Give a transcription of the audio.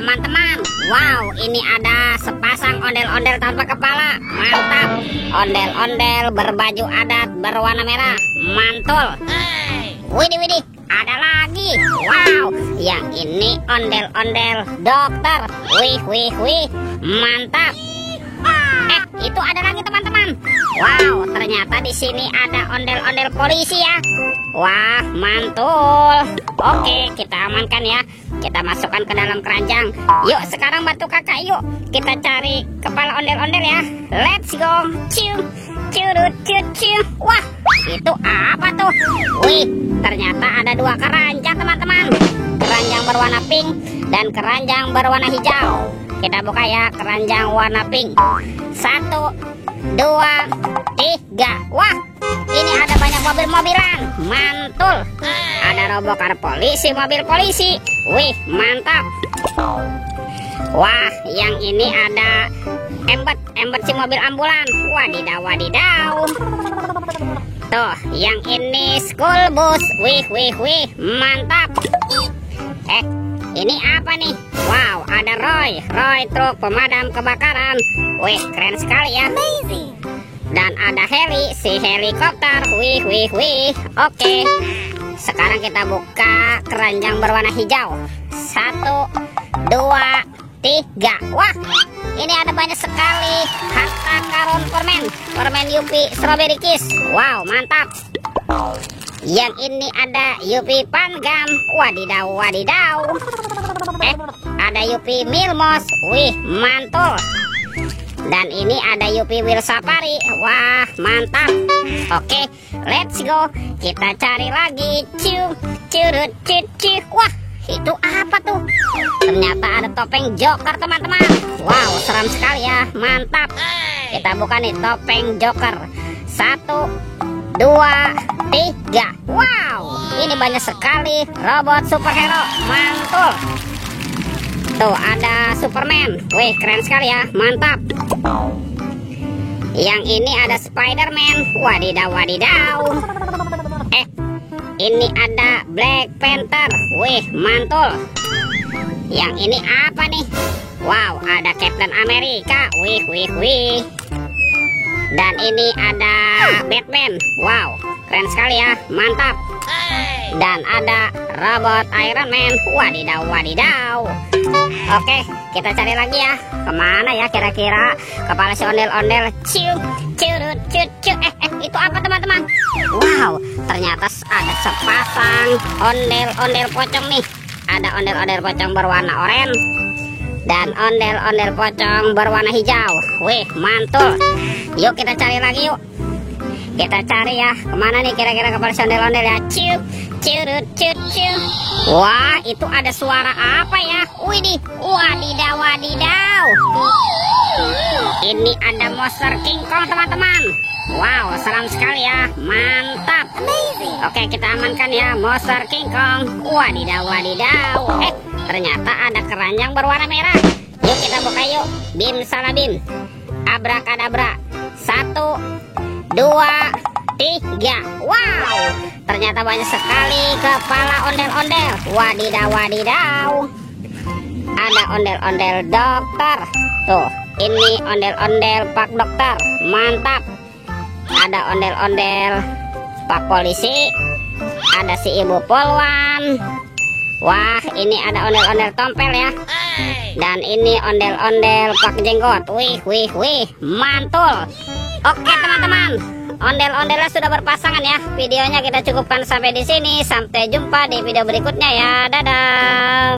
teman-teman. Wow, ini ada sepasang ondel-ondel tanpa kepala. Mantap. Ondel-ondel berbaju adat berwarna merah. Mantul. Widih, widih. Ada lagi. Wow, yang ini ondel-ondel dokter. Wih, wih, wih. Mantap. Itu ada lagi teman-teman. Wow, ternyata di sini ada ondel-ondel polisi ya. Wah, mantul. Oke, kita amankan ya. Kita masukkan ke dalam keranjang. Yuk, sekarang bantu kakak yuk. Kita cari kepala ondel-ondel ya. Let's go. Ciu, curut, ciu. Wah, itu apa tuh? Wih, ternyata ada dua keranjang teman-teman. Keranjang berwarna pink dan keranjang berwarna hijau. Kita buka ya keranjang warna pink. 1, 2, 3. Wah, ini ada banyak mobil-mobilan. Mantul. Ada robokar polisi, mobil polisi. Wih, mantap. Wah, yang ini ada embet si mobil ambulan. Wadidaw, wadidaw. Tuh, yang ini school bus. Wih, wih, wih. Mantap. Ini apa nih? Wow, ada Roy truk pemadam kebakaran. Wih, keren sekali ya. Amazing. Dan ada Heli, si helikopter. Wih, wih, wih. Oke. Sekarang kita buka keranjang berwarna hijau. 1, 2, 3. Wah, ini ada banyak sekali harta karun permen Yupi Strawberry Kiss. Wow, mantap. Yang ini ada Yupi Pangam. Wadidaw, wadidaw. Ada Yupi Milmos. Wih, mantul. Dan ini ada Yupi Will Safari. Wah, mantap. Oke, let's go. Kita cari lagi. Ciu, curut, ciu. Wah, itu apa tuh? Ternyata ada topeng Joker teman-teman. Wow, seram sekali ya. Mantap. Kita buka nih topeng Joker. 1, 2, 3. Wow, ini banyak sekali robot superhero. Mantul. Tuh ada Superman. Wih, keren sekali ya. Mantap. Yang ini ada Spider-Man. Wadidaw, wadidaw. Ini ada Black Panther. Wih, mantul. Yang ini apa nih? Wow, ada Captain America. Wih, wih, wih. Dan ini ada Batman. Wow, keren sekali ya. Mantap. Dan ada robot Iron Man. Wadidaw, wadidaw. Oke, kita cari lagi ya. Kemana ya kira-kira kepala si ondel-ondel? Ciu, curut, ciu. Itu apa teman-teman? Wow, ternyata ada sepasang ondel-ondel pocong nih. Ada ondel-ondel pocong berwarna oranye dan ondel-ondel pocong berwarna hijau. Wih, mantul. Yuk kita cari lagi yuk. Kita cari ya. Kemana nih kira-kira kepala si ondel-ondel ya? Ciu, curut, ciu. Wah, itu ada suara apa ya? Widih, wadidaw, wadidaw. Ini ada monster King Kong teman-teman. Wow, seram sekali ya. Mantap. Amazing. Oke, kita amankan ya monster King Kong. Wadidaw, wadidaw. Ternyata ada keranjang berwarna merah. Yuk kita buka yuk. Bim salabim. Abrakadabra. 1, 2, 3. Wow, ternyata banyak sekali kepala ondel-ondel. Wadidaw, wadidaw. Ada ondel-ondel dokter. Tuh, ini ondel-ondel Pak Dokter. Mantap. Ada ondel-ondel Pak Polisi. Ada si Ibu Polwan. Wah, ini ada ondel-ondel Tompel ya. Dan ini ondel-ondel Pak Jenggot. Wih, wih, wih. Mantul. Oke teman-teman, ondel-ondelnya sudah berpasangan ya. Videonya kita cukupkan sampai di sini. Sampai jumpa di video berikutnya ya. Dadah.